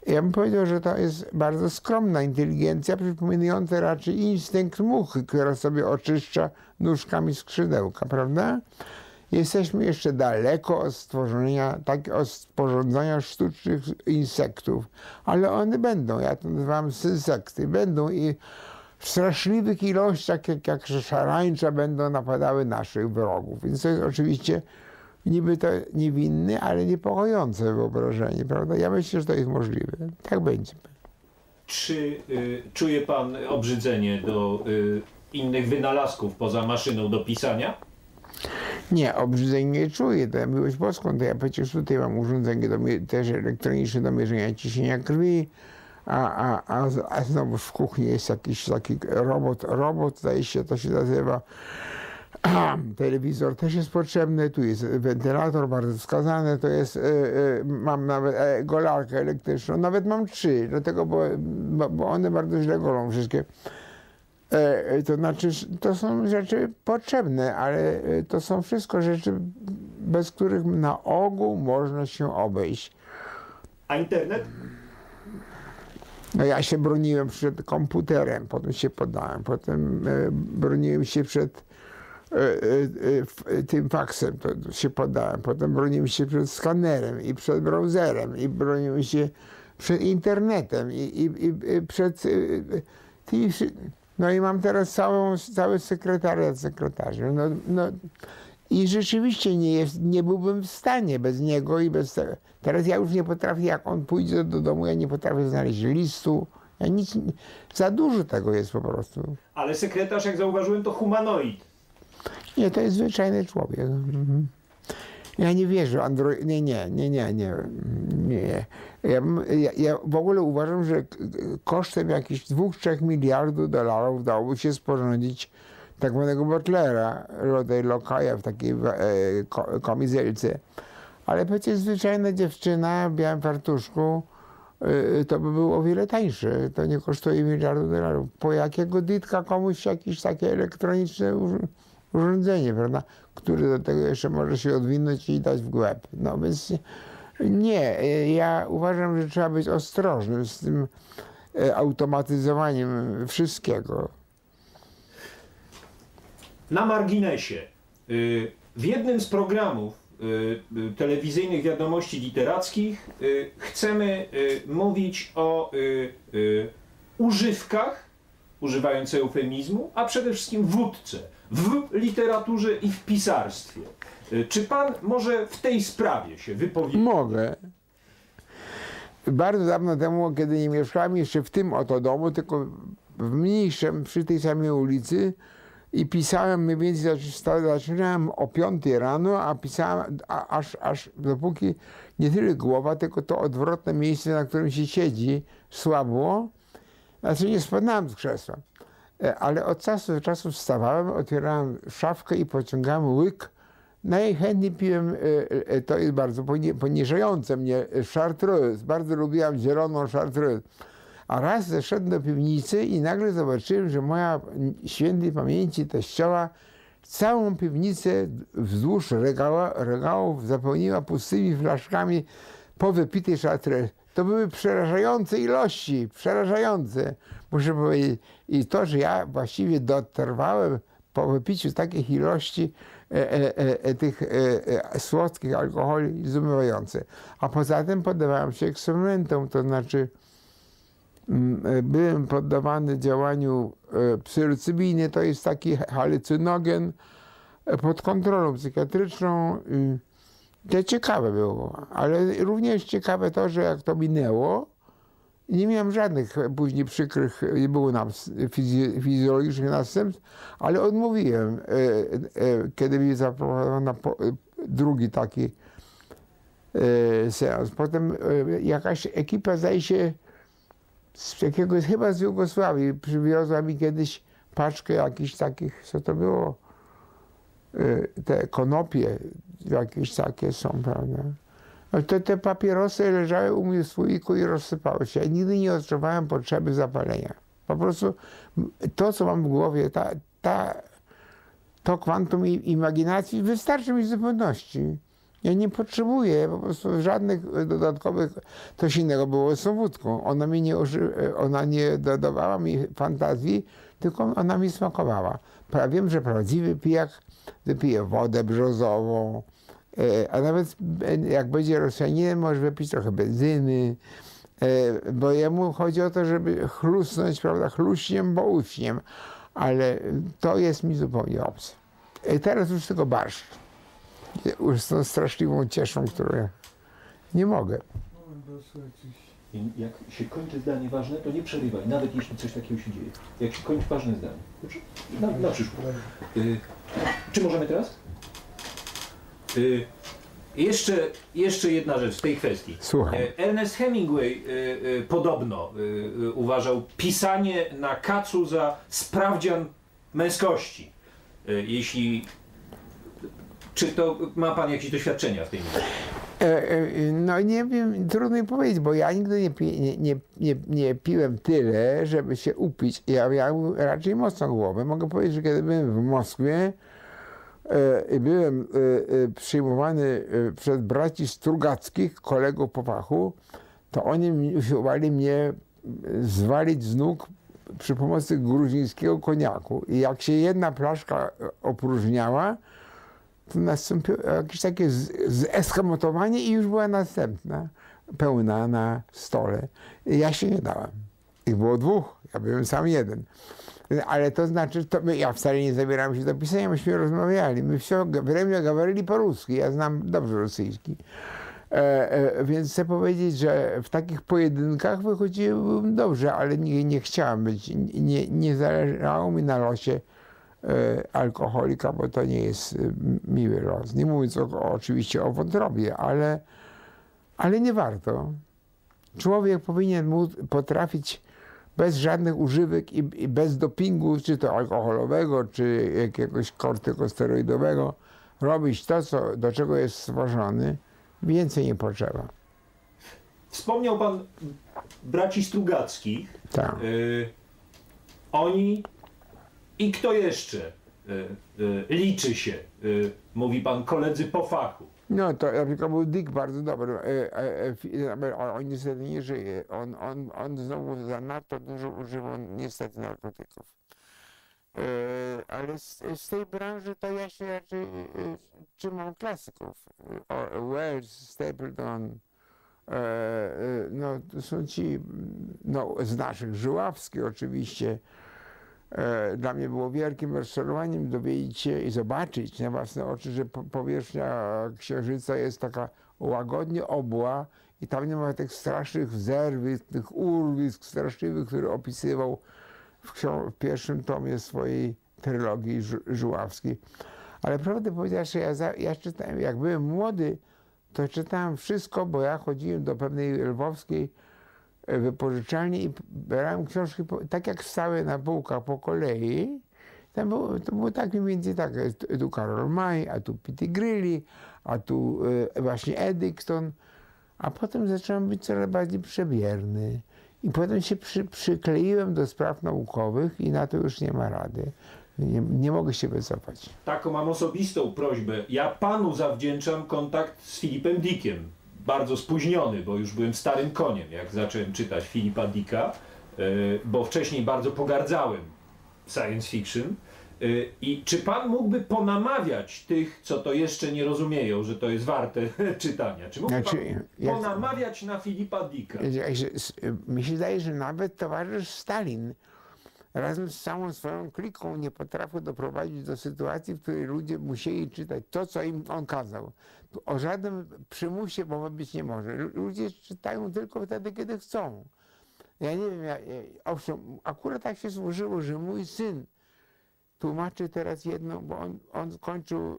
Ja bym powiedział, że to jest bardzo skromna inteligencja, przypominająca raczej instynkt muchy, która sobie oczyszcza nóżkami skrzydełka, prawda? Jesteśmy jeszcze daleko od sporządzania sztucznych insektów, ale one będą, ja to nazywam synsekty, będą i w straszliwych ilościach, jak szarańcza, będą napadały naszych wrogów. Więc to jest oczywiście niby to niewinne, ale niepokojące wyobrażenie, prawda? Ja myślę, że to jest możliwe. Tak będzie. Czy czuje pan obrzydzenie do innych wynalazków poza maszyną do pisania? Nie, obrzydzeń nie czuję, to ja miłość boską, to ja przecież tutaj mam urządzenie też elektroniczne do mierzenia ciśnienia krwi, a znowu w kuchni jest jakiś taki robot, zdaje się, to się nazywa. Telewizor też jest potrzebny, tu jest wentylator bardzo wskazany, to jest, mam nawet golarkę elektryczną, nawet mam 3, dlatego, bo one bardzo źle golą wszystkie. To znaczy, to są rzeczy potrzebne, ale to są wszystko rzeczy, bez których na ogół można się obejść. A internet? No ja się broniłem przed komputerem, potem się poddałem, potem broniłem się przed tym faksem, to się poddałem, potem broniłem się przed skanerem i przed browserem i broniłem się przed internetem i przed tymi. No i mam teraz cały sekretariat sekretarzy. I rzeczywiście nie byłbym w stanie bez niego i bez tego. Teraz ja już nie potrafię, jak on pójdzie do domu, ja nie potrafię znaleźć listu. Za dużo tego jest po prostu. Ale sekretarz, jak zauważyłem, to humanoid. Nie, to jest zwyczajny człowiek. Ja nie wierzę, nie. Ja w ogóle uważam, że kosztem jakichś 2-3 miliardów dolarów dałoby się sporządzić tak zwanego butlera, rodzaj lokaja w takiej kamizelce. Ale przecież zwyczajna dziewczyna w białym fartuszku to by było o wiele tańsze. To nie kosztuje miliardów dolarów. Po jakiego dytka komuś jakieś takie elektroniczne urządzenie, prawda, które do tego jeszcze może się odwinąć i dać w głęb. No więc nie, ja uważam, że trzeba być ostrożnym z tym automatyzowaniem wszystkiego. Na marginesie, w jednym z programów telewizyjnych wiadomości literackich chcemy mówić o używkach, używając eufemizmu, a przede wszystkim wódce w literaturze i w pisarstwie. Czy pan może w tej sprawie się wypowiedzieć? Mogę. Bardzo dawno temu, kiedy nie mieszkałem jeszcze w tym oto domu, tylko w mniejszym, przy tej samej ulicy, i pisałem mniej więcej, zaczynałem o 5 rano, a pisałem aż dopóki nie tyle głowa, tylko to odwrotne miejsce, na którym się siedzi, słabło. Znaczy nie spadałem z krzesła. Ale od czasu do czasu wstawałem, otwierałem szafkę i pociągałem łyk. Najchętniej piłem, to jest bardzo poniżające mnie, chartreuse. Bardzo lubiłam zieloną chartreuse. A raz zeszedłem do piwnicy i nagle zobaczyłem, że moja świętej pamięci teściowa całą piwnicę wzdłuż regałów zapełniła pustymi flaszkami po wypitej chartreuse. To były przerażające ilości, przerażające, muszę powiedzieć. I to, że ja właściwie dotrwałem po wypiciu takich ilości tych słodkich alkoholi, zdumiewające. A poza tym poddawałem się eksperymentom, to znaczy byłem poddawany działaniu psylocybiny, to jest taki halucynogen pod kontrolą psychiatryczną. To ciekawe było, ale również ciekawe to, że jak to minęło, nie miałem żadnych później przykrych, nie było fizjologicznych następstw, ale odmówiłem, kiedy mi zaproponowano drugi taki seans. Potem jakaś ekipa, zdaje się, z jakiegoś, chyba z Jugosławii, przywiozła mi kiedyś paczkę jakichś takich, co to było, te konopie jakieś takie są, prawda? Te papierosy leżały u mnie w słoiku i rozsypały się. Ja nigdy nie odczuwałem potrzeby zapalenia. Po prostu to, co mam w głowie, to kwantum imaginacji wystarczy mi w zupełności. Ja nie potrzebuję po prostu żadnych dodatkowych, coś innego było z tą wódką. Ona nie dodawała mi fantazji, tylko ona mi smakowała. Wiem, że prawdziwy pijak wypije wodę brzozową, a nawet jak będzie Rosjaninem, może wypić trochę benzyny, Bo jemu chodzi o to, żeby chlusnąć, prawda, chluśniem, bo uśniem, ale to jest mi zupełnie obce. I teraz już tylko barszcz. Już z tą straszliwą cieszą, którą ja nie mogę. I jak się kończy zdanie ważne, to nie przerywaj, nawet jeśli coś takiego się dzieje. Jak się kończy ważne zdanie. Na przyszłość. Czy możemy teraz? Jeszcze jedna rzecz w tej kwestii. Słucham. Ernest Hemingway podobno uważał pisanie na kacu za sprawdzian męskości. Czy to ma pan jakieś doświadczenia w tej sprawie? No nie wiem, trudno mi powiedzieć, bo ja nigdy nie piłem tyle, żeby się upić. Ja miałem raczej mocną głowę. Mogę powiedzieć, że kiedy byłem w Moskwie i byłem przyjmowany przez braci Strugackich, kolegów po fachu, to oni usiłowali mnie zwalić z nóg przy pomocy gruzińskiego koniaku. I jak się jedna flaszka opróżniała, to nastąpiło jakieś takie zeskamotowanie i już była następna, pełna na stole. I ja się nie dałem. Ich było dwóch, ja byłem sam jeden. Ale to znaczy, ja wcale nie zabierałem się do pisania, myśmy rozmawiali. My время говорили по-русски, ja znam dobrze rosyjski. Więc chcę powiedzieć, że w takich pojedynkach wychodziłem dobrze, ale nie chciałem być, nie zależało mi na losie alkoholika, bo to nie jest miły los. Nie mówiąc oczywiście o wątrobie, ale nie warto. Człowiek powinien potrafić bez żadnych używek i bez dopingu, czy to alkoholowego, czy jakiegoś kortykosteroidowego, robić to, do czego jest stworzony. Więcej nie potrzeba. Wspomniał pan braci Strugackich. Tak. Oni i kto jeszcze liczy się, mówi pan, koledzy po fachu. No to na przykład był Dick bardzo dobry. On niestety nie żyje. On znowu zanadto dużo używał niestety narkotyków. Ale z tej branży to ja się raczej trzymam klasyków. Wells, Stapleton, no to są ci, no z naszych, Żuławski oczywiście. Dla mnie było wielkim rozczarowaniem dowiedzieć się i zobaczyć na własne oczy, że powierzchnia Księżyca jest taka łagodnie obła i tam nie ma tych strasznych zerwisk, tych urwisk straszliwych, które opisywał w pierwszym tomie swojej trylogii Żuławskiej. Ale prawdę powiedziawszy, ja czytałem, jak byłem młody, to czytałem wszystko, bo ja chodziłem do pewnej lwowskiej wypożyczalni i brałem książki tak jak stały na półkach po kolei. To było tak mniej więcej tak, tu Karol May, a tu P.T. Grilli, a tu właśnie Eddington, a potem zacząłem być coraz bardziej przebierny. I potem się przykleiłem do spraw naukowych i na to już nie ma rady. Nie mogę się wycofać. Taką mam osobistą prośbę. Ja panu zawdzięczam kontakt z Philipem Dickiem. Bardzo spóźniony, bo już byłem starym koniem, jak zacząłem czytać Philipa Dicka, bo wcześniej bardzo pogardzałem science fiction. I czy pan mógłby ponamawiać tych, co to jeszcze nie rozumieją, że to jest warte czytania? Czy mógłby pan ponamawiać na Philipa Dicka? Mi się zdaje, że nawet towarzysz Stalin razem z całą swoją kliką nie potrafił doprowadzić do sytuacji, w której ludzie musieli czytać to, co im on kazał. O żadnym przymusie mowa być nie może. Ludzie czytają tylko wtedy, kiedy chcą. Ja nie wiem, owszem, akurat tak się złożyło, że mój syn tłumaczy teraz jedno, bo on skończył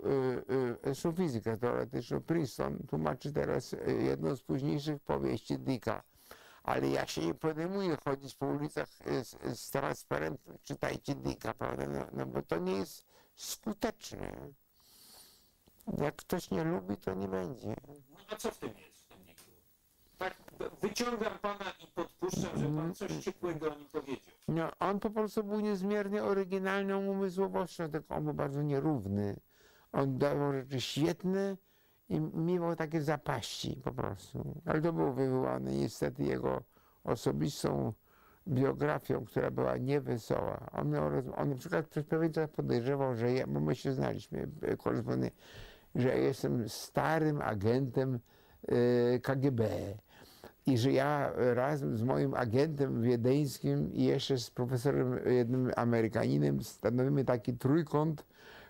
fizykę teoretyczną, Princeton, tłumaczy teraz jedną z późniejszych powieści Dicka. Ale ja się nie podejmuję chodzić po ulicach z transparentem, czytajcie Dicka, prawda? No bo to nie jest skuteczne. Jak ktoś nie lubi, to nie będzie. No a co w tym jest, w tym Dicku? Tak wyciągam pana i podpuszczam, że pan coś ciepłego o nim powiedział. No, on po prostu był niezmiernie oryginalną umysłowością, tylko on był bardzo nierówny. On dawał rzeczy świetne i miewał takie zapaści po prostu. Ale to było wywołane niestety jego osobistą biografią, która była niewesoła. On na przykład przez pewien czas podejrzewał, że ja, bo my się znaliśmy, że ja jestem starym agentem KGB I że ja razem z moim agentem wiedeńskim i jeszcze z profesorem jednym Amerykaninem stanowimy taki trójkąt,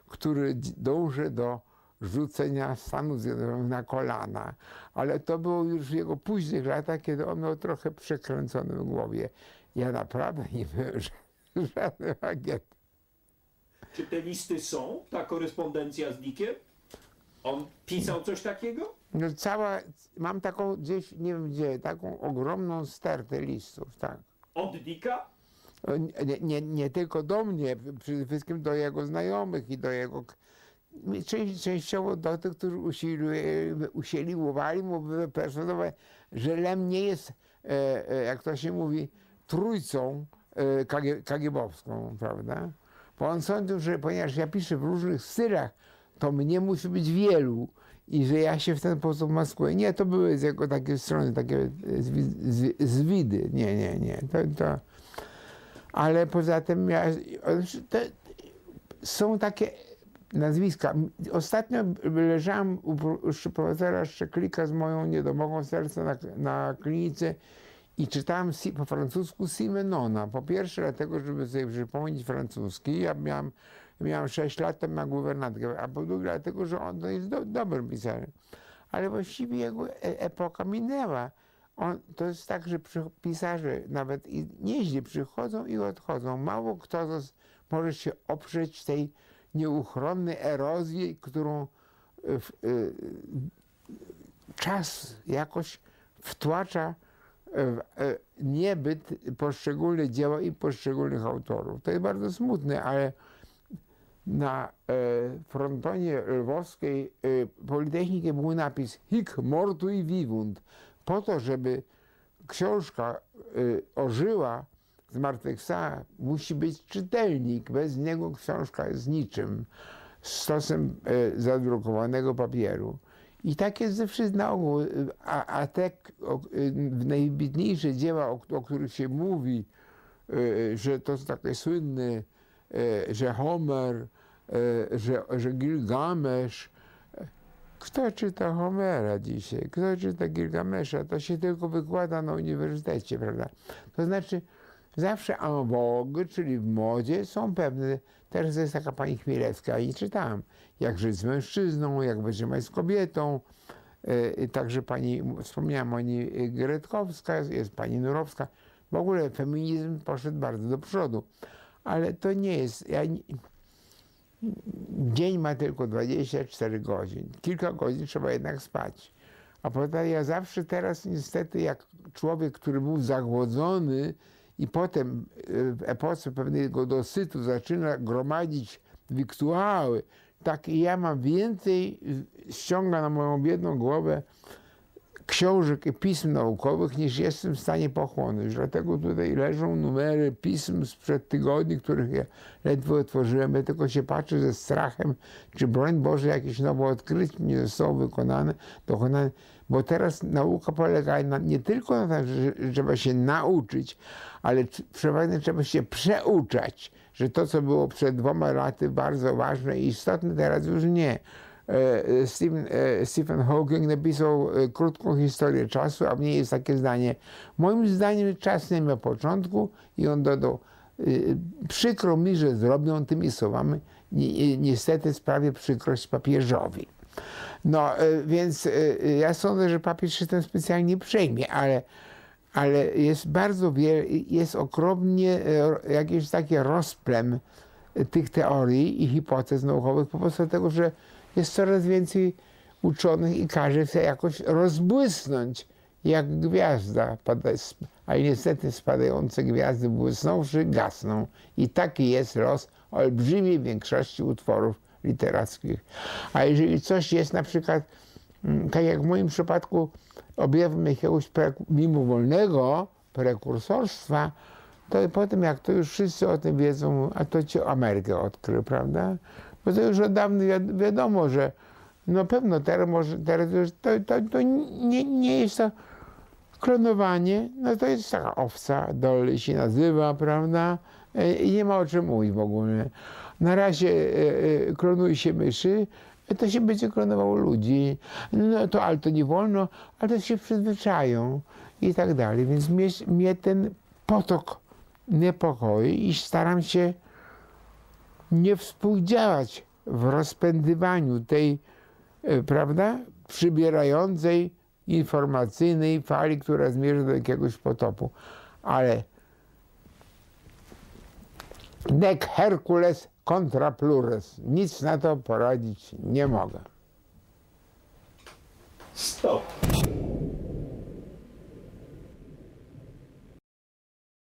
który dąży do rzucenia Stanów Zjednoczonych na kolana. Ale to było już w jego późnych latach, kiedy on miał trochę przekręcone w głowie. Ja naprawdę nie byłem żadnym agentem. Czy te listy są? Ta korespondencja z Dickiem? On pisał coś takiego? No mam taką gdzieś, nie wiem gdzie, taką ogromną stertę listów, tak. Od Dicka? Nie tylko do mnie, przede wszystkim do jego znajomych i do jego... Częściowo do tych, którzy usiłowali mu wypersonować, że Lem nie jest, jak to się mówi, trójcą kagiebowską, prawda? Bo on sądził, że ponieważ ja piszę w różnych stylach, to mnie musi być wielu i że ja się w ten sposób maskuję. Nie, to były z jego takie strony, takie zwidy. Nie. Ale poza tym są takie nazwiska. Ostatnio leżałem u profesora Szczeklika z moją niedomogą serca na klinice i czytałem po francusku Simenona. Po pierwsze dlatego, żeby sobie przypomnieć francuski. Ja miałem 6 lat, to miałem guwernantkę, a po drugie dlatego, że on to jest dobrym pisarzem. Ale właściwie jego epoka minęła. To jest tak, że pisarze nawet nieźle przychodzą i odchodzą. Mało kto może się oprzeć tej nieuchronnej erozji, którą czas jakoś wtłacza w niebyt poszczególne dzieła i poszczególnych autorów. To jest bardzo smutne, ale na frontonie lwowskiej Politechniki był napis Hic mortui vivunt, po to, żeby książka ożyła, zmartwychwstała, musi być czytelnik. Bez niego książka jest niczym, stosem zadrukowanego papieru. I tak jest ze wszystkim na ogół. A te najwybitniejsze dzieła, o których się mówi, że to są takie słynne, że Homer, że Gilgamesz. Kto czyta Homera dzisiaj? Kto czyta Gilgamesza? To się tylko wykłada na uniwersytecie, prawda? To znaczy zawsze en vogue, czyli w modzie, są pewne... Teraz jest taka pani Chmielewska i czytałam, jak żyć z mężczyzną, jak wytrzymać z kobietą. Także pani, wspomniałam o niej, Gretkowska, jest pani Nurowska. W ogóle feminizm poszedł bardzo do przodu. Ale to nie jest... Dzień ma tylko 24 godzin. Kilka godzin trzeba jednak spać. A potem ja zawsze teraz niestety jak człowiek, który był zagłodzony i potem w epoce pewnego dosytu zaczyna gromadzić wiktuały, tak i ja mam więcej, ściąga na moją biedną głowę książek i pism naukowych, niż jestem w stanie pochłonąć. Dlatego tutaj leżą numery pism sprzed tygodni, których ja ledwo otworzyłem. Ja tylko się patrzę ze strachem, czy broń Boże jakieś nowe odkrycie nie zostało dokonane. Bo teraz nauka polega nie tylko na tym, że trzeba się nauczyć, ale przeważnie trzeba się przeuczać, że to, co było przed 2 laty bardzo ważne i istotne, teraz już nie. Stephen Hawking napisał krótką historię czasu, a w niej jest takie zdanie: moim zdaniem czas nie miał początku, i on dodał: przykro mi, że zrobią tymi słowami niestety sprawię przykrość papieżowi. No więc ja sądzę, że papież się tym specjalnie nie przejmie, ale jest bardzo wiele, jest okropnie jakiś taki rozplem tych teorii i hipotez naukowych po prostu dlatego, że jest coraz więcej uczonych i każe się jakoś rozbłysnąć jak gwiazda. Ale niestety spadające gwiazdy błysnąwszy gasną. I taki jest los olbrzymiej większości utworów literackich. A jeżeli coś jest na przykład, tak jak w moim przypadku, objawem jakiegoś mimowolnego prekursorstwa, to potem jak to już wszyscy o tym wiedzą, a to ci Amerykę odkrył, prawda? Bo to już od dawna wiadomo, że no pewno teraz już to nie jest to klonowanie, no to jest taka owca, Dolly się nazywa, prawda? I nie ma o czym mówić w ogóle. Na razie klonuje się myszy, to się będzie klonowało ludzi. No to, ale to nie wolno, ale to się przyzwyczają i tak dalej. Więc mnie ten potok niepokoi i staram się nie współdziałać w rozpędywaniu tej, prawda, przybierającej informacyjnej fali, która zmierza do jakiegoś potopu. Ale nec Hercules contra plures. Nic na to poradzić nie mogę. Stop.